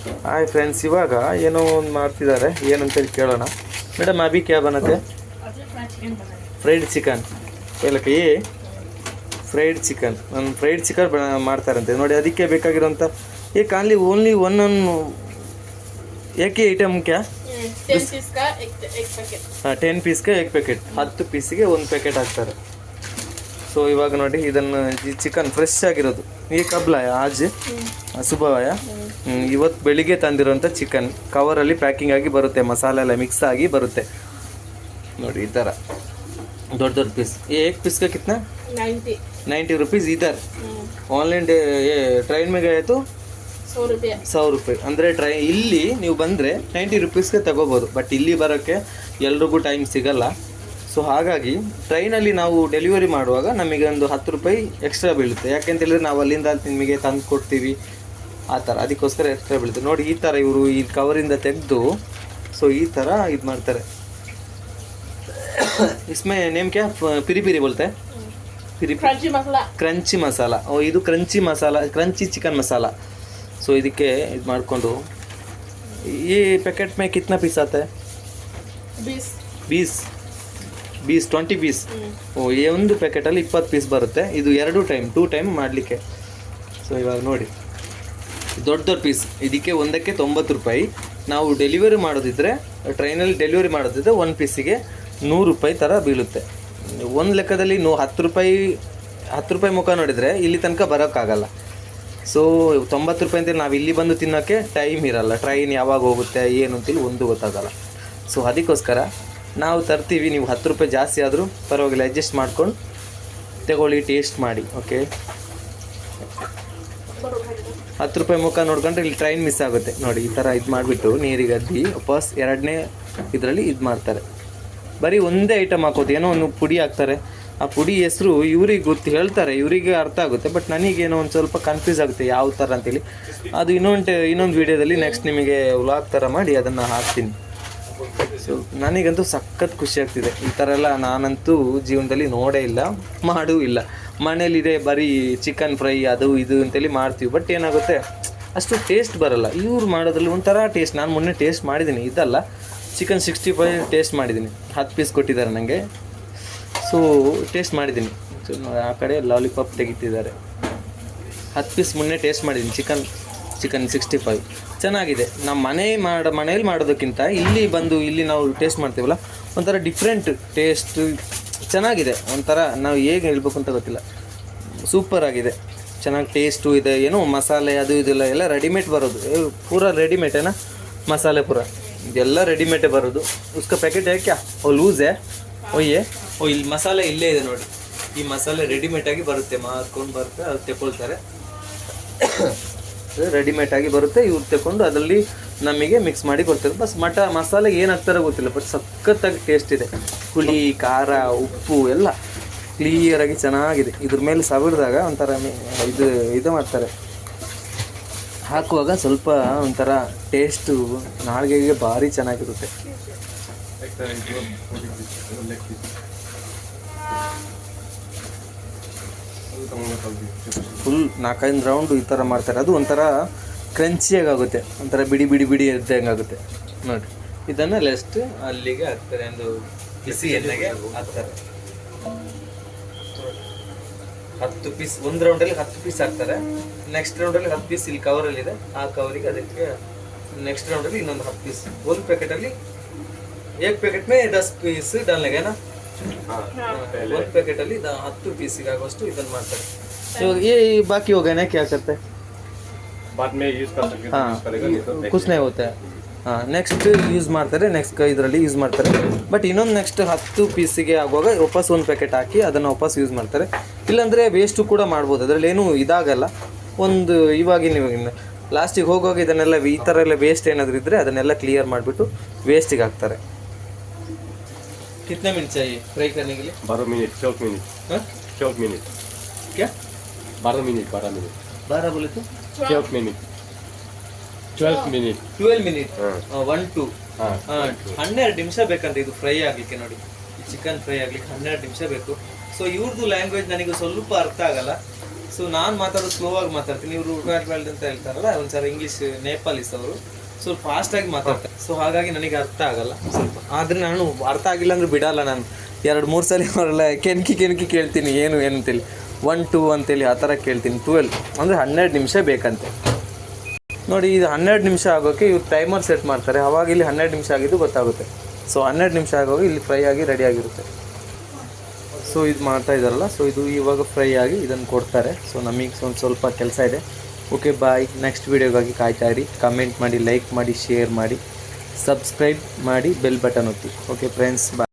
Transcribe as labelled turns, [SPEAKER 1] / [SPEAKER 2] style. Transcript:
[SPEAKER 1] Hi friends, ಇವಾಗ ಏನೋ ಒಂದು ಮಾಡ್ತಿದ್ದಾರೆ, ಏನಂತೇಳಿ ಕೇಳೋಣ. ಮೇಡಮ್ ಅಭಿ ಕ್ಯಾ ಬನತ್ತೆ? ಫ್ರೈಡ್ ಚಿಕನ್ ಹೇಳಕ್ಕೆ ಫ್ರೈಡ್ ಚಿಕನ್ ಫ್ರೈಡ್ ಚಿಕನ್ ಮಾಡ್ತಾರಂತೆ ನೋಡಿ. ಅದಕ್ಕೆ ಬೇಕಾಗಿರೋಂಥ ಖಾಲಿ ಓನ್ಲಿ ಏಕೆ ಐಟಮ್ ಕ್ಯಾ?
[SPEAKER 2] 10 पीस का एक पैकेट.
[SPEAKER 1] 10 ಪೀಸ್ಗೆ 1 ಪ್ಯಾಕೆಟ್, 10 ಪೀಸಿಗೆ 1 ಪ್ಯಾಕೆಟ್ ಹಾಕ್ತಾರೆ. ಸೊ ಇವಾಗ ನೋಡಿ, ಇದನ್ನು ಈ ಚಿಕನ್ ಫ್ರೆಶ್ ಆಗಿರೋದು ಈ ಕಬ್ಲಾಯ ಆಜ್ ಸುಬವಾಯ ಇವತ್ತು ಬೆಳಿಗ್ಗೆ ತಂದಿರೋಂಥ ಚಿಕನ್ ಕವರಲ್ಲಿ ಪ್ಯಾಕಿಂಗ್ ಆಗಿ ಬರುತ್ತೆ, ಮಸಾಲೆ ಎಲ್ಲ ಮಿಕ್ಸ್ ಆಗಿ ಬರುತ್ತೆ ನೋಡಿ. ಈ ಥರ ದೊಡ್ಡ ದೊಡ್ಡ ಪೀಸ್. एक पीस का कितना? 90 रुपीज़ इधर. ಆನ್ಲೈನ್ ಟ್ರೈನ್ ಮೇಲೆ ಆಯಿತು 100 ರೂಪಾಯಿ. ಅಂದರೆ ಇಲ್ಲಿ ನೀವು ಬಂದರೆ 90 ರುಪೀಸ್ಗೆ ತಗೋಬೋದು. ಬಟ್ ಇಲ್ಲಿ ಬರೋಕ್ಕೆ ಎಲ್ರಿಗೂ ಟೈಮ್ ಸಿಗಲ್ಲ. ಸೊ ಹಾಗಾಗಿ ಟ್ರೈನಲ್ಲಿ ನಾವು ಡೆಲಿವರಿ ಮಾಡುವಾಗ ನಮಗೆ ಒಂದು 10 ರೂಪಾಯಿ ಎಕ್ಸ್ಟ್ರಾ ಬೀಳುತ್ತೆ. ಯಾಕೆಂತೇಳಿದ್ರೆ ನಾವು ಅಲ್ಲಿಂದ ನಿಮಗೆ ತಂದು ಕೊಡ್ತೀವಿ ಆ ಥರ, ಅದಕ್ಕೋಸ್ಕರ ಎಕ್ಸ್ಟ್ರಾ ಬೀಳುತ್ತೆ ನೋಡಿ. ಈ ಥರ ಇವರು ಈ ಕವರಿಂದ ತೆಗೆದು ಸೊ ಈ ಥರ ಇದು ಮಾಡ್ತಾರೆ. इसमें नेम क्या? पिरी पिरी बोलते हैं, पिरी
[SPEAKER 2] क्रंची मसाला.
[SPEAKER 1] क्रंची मसाला. ओ ಇದು crunchy masala, crunchy chicken masala. So ಇದಕ್ಕೆ ಇದು ಮಾಡಿಕೊಂಡು ಈ पैकेट में कितना पीस आता है? 20 ಪೀಸ್. ಓ ಈ ಒಂದು ಪ್ಯಾಕೆಟಲ್ಲಿ 20 ಪೀಸ್ ಬರುತ್ತೆ. ಇದು 2 ಟೈಮ್ ಮಾಡಲಿಕ್ಕೆ. ಸೊ ಇವಾಗ ನೋಡಿ, ದೊಡ್ಡ ದೊಡ್ಡ ಪೀಸ್ ಇದಕ್ಕೆ ಒಂದಕ್ಕೆ 90 ರೂಪಾಯಿ. ನಾವು ಡೆಲಿವರಿ ಮಾಡೋದಿದ್ರೆ ಟ್ರೈನಲ್ಲಿ ಡೆಲಿವರಿ ಮಾಡೋದಿದ್ರೆ 1 ಪೀಸಿಗೆ 100 ರೂಪಾಯಿ ಥರ ಬೀಳುತ್ತೆ. ಒಂದು ಲೆಕ್ಕದಲ್ಲಿ 10 ರೂಪಾಯಿ ಮುಖ ನೋಡಿದರೆ ಇಲ್ಲಿ ತನಕ ಬರೋಕ್ಕಾಗಲ್ಲ. ಸೊ 90 ರೂಪಾಯಿ ಅಂತೇಳಿ ನಾವು ಇಲ್ಲಿ ಬಂದು ತಿನ್ನೋಕ್ಕೆ ಟೈಮ್ ಇರಲ್ಲ. ಟ್ರೈನ್ ಯಾವಾಗ ಹೋಗುತ್ತೆ ಏನು ಅಂತೇಳಿ ಒಂದು ಗೊತ್ತಾಗಲ್ಲ. ಸೊ ಅದಕ್ಕೋಸ್ಕರ ನಾವು ತರ್ತೀವಿ. ನೀವು 10 ರೂಪಾಯಿ ಜಾಸ್ತಿ ಆದರೂ ಪರವಾಗಿಲ್ಲ, ಅಡ್ಜಸ್ಟ್ ಮಾಡ್ಕೊಂಡು ತಗೊಳ್ಳಿ, ಟೇಸ್ಟ್ ಮಾಡಿ. ಓಕೆ, 10 ರೂಪಾಯಿ ಮುಖ ನೋಡ್ಕೊಂಡ್ರೆ ಇಲ್ಲಿ ಟ್ರೈನ್ ಮಿಸ್ ಆಗುತ್ತೆ ನೋಡಿ. ಈ ಥರ ಇದು ಮಾಡಿಬಿಟ್ಟು ನೀರಿಗೆ ಅದ್ದಿ ವಾಪಸ್ 2ನೇ ಇದರಲ್ಲಿ ಇದು ಮಾಡ್ತಾರೆ. ಬರೀ ಒಂದೇ ಐಟಮ್ ಹಾಕೋದು, ಏನೋ ಒಂದು ಪುಡಿ ಹಾಕ್ತಾರೆ. ಆ ಪುಡಿ ಹೆಸರು ಇವ್ರಿಗೆ ಗೊತ್ತು, ಹೇಳ್ತಾರೆ, ಇವರಿಗೆ ಅರ್ಥ ಆಗುತ್ತೆ. ಬಟ್ ನನಗೇನೋ ಒಂದು ಸ್ವಲ್ಪ ಕನ್ಫ್ಯೂಸ್ ಆಗುತ್ತೆ ಯಾವ ಥರ ಅಂತೇಳಿ. ಅದು ಇನ್ನೊಂದು ವೀಡಿಯೋದಲ್ಲಿ ನೆಕ್ಸ್ಟ್ ನಿಮಗೆ ವ್ಲಾಗ್ ಥರ ಮಾಡಿ ಅದನ್ನು ಹಾಕ್ತೀನಿ. ಸೊ ನನಗಂತೂ ಸಖತ್ ಖುಷಿ ಆಗ್ತಿದೆ. ಈ ಥರ ಎಲ್ಲ ನಾನಂತೂ ಜೀವನದಲ್ಲಿ ನೋಡೇ ಇಲ್ಲ, ಮಾಡೂ ಇಲ್ಲ. ಮನೇಲಿದೆ ಬರೀ ಚಿಕನ್ ಫ್ರೈ ಅದು ಇದು ಅಂತೇಳಿ ಮಾಡ್ತೀವಿ. ಬಟ್ ಏನಾಗುತ್ತೆ, ಅಷ್ಟು ಟೇಸ್ಟ್ ಬರೋಲ್ಲ. ಇವ್ರು ಮಾಡೋದ್ರಲ್ಲಿ ಒಂಥರ ಟೇಸ್ಟ್. ನಾನು ಮೊನ್ನೆ ಟೇಸ್ಟ್ ಮಾಡಿದ್ದೀನಿ, ಇದಲ್ಲ ಚಿಕನ್ 65 ಟೇಸ್ಟ್ ಮಾಡಿದ್ದೀನಿ. 10 ಪೀಸ್ ಕೊಟ್ಟಿದ್ದಾರೆ ನನಗೆ. ಸೊ ಟೇಸ್ಟ್ ಮಾಡಿದ್ದೀನಿ. ಸೊ ಆ ಕಡೆ ಲಾಲಿಪಾಪ್ ತೆಗಿತಿದ್ದಾರೆ. 10 ಪೀಸ್ ಮೊನ್ನೆ ಟೇಸ್ಟ್ ಮಾಡಿದ್ದೀನಿ. ಚಿಕನ್ 65 ಚೆನ್ನಾಗಿದೆ. ನಮ್ಮ ಮನೇಲಿ ಮಾಡೋದಕ್ಕಿಂತ ಇಲ್ಲಿ ನಾವು ಟೇಸ್ಟ್ ಮಾಡ್ತೀವಲ್ಲ, ಒಂಥರ ಡಿಫ್ರೆಂಟ್ ಟೇಸ್ಟ್ ಚೆನ್ನಾಗಿದೆ. ಒಂಥರ ನಾವು ಹೇಗೆ ಹೇಳ್ಬೇಕು ಅಂತ ಗೊತ್ತಿಲ್ಲ, ಸೂಪರ್ ಆಗಿದೆ, ಚೆನ್ನಾಗಿ ಟೇಸ್ಟು ಇದೆ. ಏನೋ ಮಸಾಲೆ ಅದು ಇದೆಲ್ಲ ಎಲ್ಲ ರೆಡಿಮೇಡ್ ಬರೋದು, ಪೂರಾ ರೆಡಿಮೇಡೇನಾ ಮಸಾಲೆ ಪೂರ ಇದೆಲ್ಲ ರೆಡಿಮೇಡೇ ಬರೋದು. ಉಸ್ಕ ಪ್ಯಾಕೆಟ್ ಹೇ ಕ್ಯಾ? ಓ ಲೂಸ್ ಹೇ? ಇಲ್ಲಿ ಮಸಾಲೆ ಇಲ್ಲೇ ಇದೆ ನೋಡಿ. ಈ ಮಸಾಲೆ ರೆಡಿಮೇಡಾಗಿ ಬರುತ್ತೆ, ಮಾರ್ಕೊಂಡು ಬರುತ್ತೆ, ಅದು ತೆಗೊಳ್ತಾರೆ. ರೆಡಿಮೇಡ್ ಆಗಿ ಬರುತ್ತೆ, ಇವ್ರು ತಗೊಂಡು ಅದರಲ್ಲಿ ನಮಗೆ ಮಿಕ್ಸ್ ಮಾಡಿ ಕೊಡ್ತಾರೆ. ಬಸ್ ಮಸಾಲೆ ಏನು ಹಾಕ್ತಾರೋ ಗೊತ್ತಿಲ್ಲ, ಬಟ್ ಸಖತ್ತಾಗಿ ಟೇಸ್ಟ್ ಇದೆ. ಹುಳಿ, ಖಾರ, ಉಪ್ಪು ಎಲ್ಲ ಕ್ಲಿಯರಾಗಿ ಚೆನ್ನಾಗಿದೆ. ಇದ್ರ ಮೇಲೆ ಸವರಿದಾಗ ಒಂಥರ ಇದು ಮಾಡ್ತಾರೆ, ಹಾಕುವಾಗ ಸ್ವಲ್ಪ ಒಂಥರ ಟೇಸ್ಟು ನಾಲ್ಗೆಗೆ ಭಾರಿ ಚೆನ್ನಾಗಿರುತ್ತೆ. ಫುಲ್ 4-5 ರೌಂಡು ಈ ಥರ ಮಾಡ್ತಾರೆ. ಅದು ಒಂಥರ ಕ್ರಂಚಿಯಾಗಿ ಆಗುತ್ತೆ, ಒಂಥರ ಬಿಡಿ ಇದ್ದಂಗೆ ಆಗುತ್ತೆ ನೋಡಿ. ಇದನ್ನು ಲೆಸ್ಟ್ ಅಲ್ಲಿಗೆ ಹಾಕ್ತಾರೆ, ಒಂದು ಬಿಸಿ ಎಣ್ಣೆಗೆ ಹಾಕ್ತಾರೆ. 10 ಪೀಸ್ ಒಂದು ರೌಂಡಲ್ಲಿ 10 ಪೀಸ್ ಹಾಕ್ತಾರೆ. ನೆಕ್ಸ್ಟ್ ರೌಂಡಲ್ಲಿ 10 ಪೀಸ್ ಇಲ್ಲಿ ಕವರಲ್ಲಿದೆ, ಆ ಕವರಿಗೆ ಅದಕ್ಕೆ ನೆಕ್ಸ್ಟ್ ರೌಂಡಲ್ಲಿ ಇನ್ನೊಂದು 10 ಪೀಸ್. ಒಂದು ಪ್ಯಾಕೆಟಲ್ಲಿ 1 ಪ್ಯಾಕೆಟ್ ಮೇ 10 ಪೀಸ್ ಡಾಲ್ನೆಗೆನಾ? 1 ಪ್ಯಾಕೆಟಲ್ಲಿ 10 ಪೀಸಿಗೆ ಆಗುವಷ್ಟು ಇದನ್ನು ಮಾಡ್ತಾರೆ. तो ये बाकी हो गए ना, क्या करते हैं
[SPEAKER 3] बाद में यूज कर सकते हैं.
[SPEAKER 1] हाँ, कुछ नहीं होता है. ಹಾಂ, ನೆಕ್ಸ್ಟ್ ಯೂಸ್ ಮಾಡ್ತಾರೆ, ನೆಕ್ಸ್ಟ್ ಇದರಲ್ಲಿ ಯೂಸ್ ಮಾಡ್ತಾರೆ. ಬಟ್ ಇನ್ನೊಂದು ನೆಕ್ಸ್ಟ್ 10 ಪೀಸಿಗೆ ಆಗುವಾಗ ವಾಪಸ್ 1 ಪ್ಯಾಕೆಟ್ ಹಾಕಿ ಅದನ್ನು ವಾಪಸ್ ಯೂಸ್ ಮಾಡ್ತಾರೆ. ಇಲ್ಲಾಂದರೆ ವೇಸ್ಟು ಕೂಡ ಮಾಡ್ಬೋದು, ಅದರಲ್ಲಿ ಏನೂ ಇದಾಗಲ್ಲ. ಒಂದು ಇವಾಗಿನ ಲಾಸ್ಟಿಗೆ ಹೋಗುವಾಗ ಇದನ್ನೆಲ್ಲ ಈ ಥರ ಎಲ್ಲ ವೇಸ್ಟ್ ಏನಾದರೂ ಇದ್ದರೆ ಅದನ್ನೆಲ್ಲ ಕ್ಲಿಯರ್ ಮಾಡಿಬಿಟ್ಟು ವೇಸ್ಟಿಗೆ ಹಾಕ್ತಾರೆ. कितने मिनट चाहिए फ्राई करने के लिए?
[SPEAKER 3] 12 मिनट 14 मिनट. हाँ 14 मिनट.
[SPEAKER 1] क्या
[SPEAKER 3] 12 मिनट
[SPEAKER 1] 12 बोले तो
[SPEAKER 3] 12 मिनट 12 मिनट
[SPEAKER 1] 12 ಮಿನಿಟ್. 1 2
[SPEAKER 3] ಹಾಂ
[SPEAKER 1] 12 ನಿಮಿಷ ಬೇಕಂತ ಇದು ಫ್ರೈ ಆಗಲಿಕ್ಕೆ ನೋಡಿ. ಈ ಚಿಕನ್ ಫ್ರೈ ಆಗಲಿಕ್ಕೆ 12 ನಿಮಿಷ ಬೇಕು. ಸೊ ಇವ್ರದ್ದು ಲ್ಯಾಂಗ್ವೇಜ್ ನನಗೆ ಸ್ವಲ್ಪ ಅರ್ಥ ಆಗಲ್ಲ. ಸೊ ನಾನು ಮಾತಾಡೋದು ಸ್ಲೋ ಆಗಿ ಮಾತಾಡ್ತೀನಿ, ಇವರು ವೆಲ್ಡ್ ಅಂತ ಹೇಳ್ತಾರಲ್ಲ ಒಂದ್ಸಲ ಇಂಗ್ಲೀಷ್ ನೇಪಾಲಿಸ್ ಅವರು ಸ್ವಲ್ಪ ಫಾಸ್ಟಾಗಿ ಮಾತಾಡ್ತಾರೆ. ಸೊ ಹಾಗಾಗಿ ನನಗೆ ಅರ್ಥ ಆಗಲ್ಲ ಸ್ವಲ್ಪ. ಆದರೆ ನಾನು ಅರ್ಥ ಆಗಿಲ್ಲ ಅಂದ್ರೆ ಬಿಡಲ್ಲ, ನಾನು 2-3 ಸಲ ಅವರೆಲ್ಲ ಕೆಣಕಿ ಕೇಳ್ತೀನಿ ಏನು ಅಂತೇಳಿ 1 2 ಅಂತೇಳಿ ಆ ಥರ ಕೇಳ್ತೀನಿ. 12 ಅಂದರೆ 12 ನಿಮಿಷ ಬೇಕಂತೆ ನೋಡಿ. ಇದು 12 ನಿಮಿಷ ಆಗೋಕ್ಕೆ ಇವ್ರು ಟೈಮರ್ ಸೆಟ್ ಮಾಡ್ತಾರೆ, ಅವಾಗ ಇಲ್ಲಿ 12 ನಿಮಿಷ ಆಗಿದ್ದು ಗೊತ್ತಾಗುತ್ತೆ. ಸೊ 12 ನಿಮಿಷ ಆಗೋಗಿ ಇಲ್ಲಿ ಫ್ರೈ ಆಗಿ ರೆಡಿ ಆಗಿರುತ್ತೆ. ಸೊ ಇದು ಮಾಡ್ತಾ ಇದ್ದಾರಲ್ಲ, ಸೊ ಇದು ಇವಾಗ ಫ್ರೈ ಆಗಿ ಇದನ್ನು ಕೊಡ್ತಾರೆ. ಸೊ ನಮಗೆ ಸ್ವಲ್ಪ ಕೆಲಸ ಇದೆ. Okay bye. ನೆಕ್ಸ್ಟ್ ವೀಡಿಯೋಗಾಗಿ ಕಾಯ್ತಾ ಇರಿ. ಕಮೆಂಟ್ ಮಾಡಿ, ಲೈಕ್ ಮಾಡಿ, ಶೇರ್ ಮಾಡಿ, ಸಬ್ಸ್ಕ್ರೈಬ್ ಮಾಡಿ, ಬೆಲ್ ಬಟನ್ ಒತ್ತಿ. ಓಕೆ ಫ್ರೆಂಡ್ಸ್, ಬಾಯ್.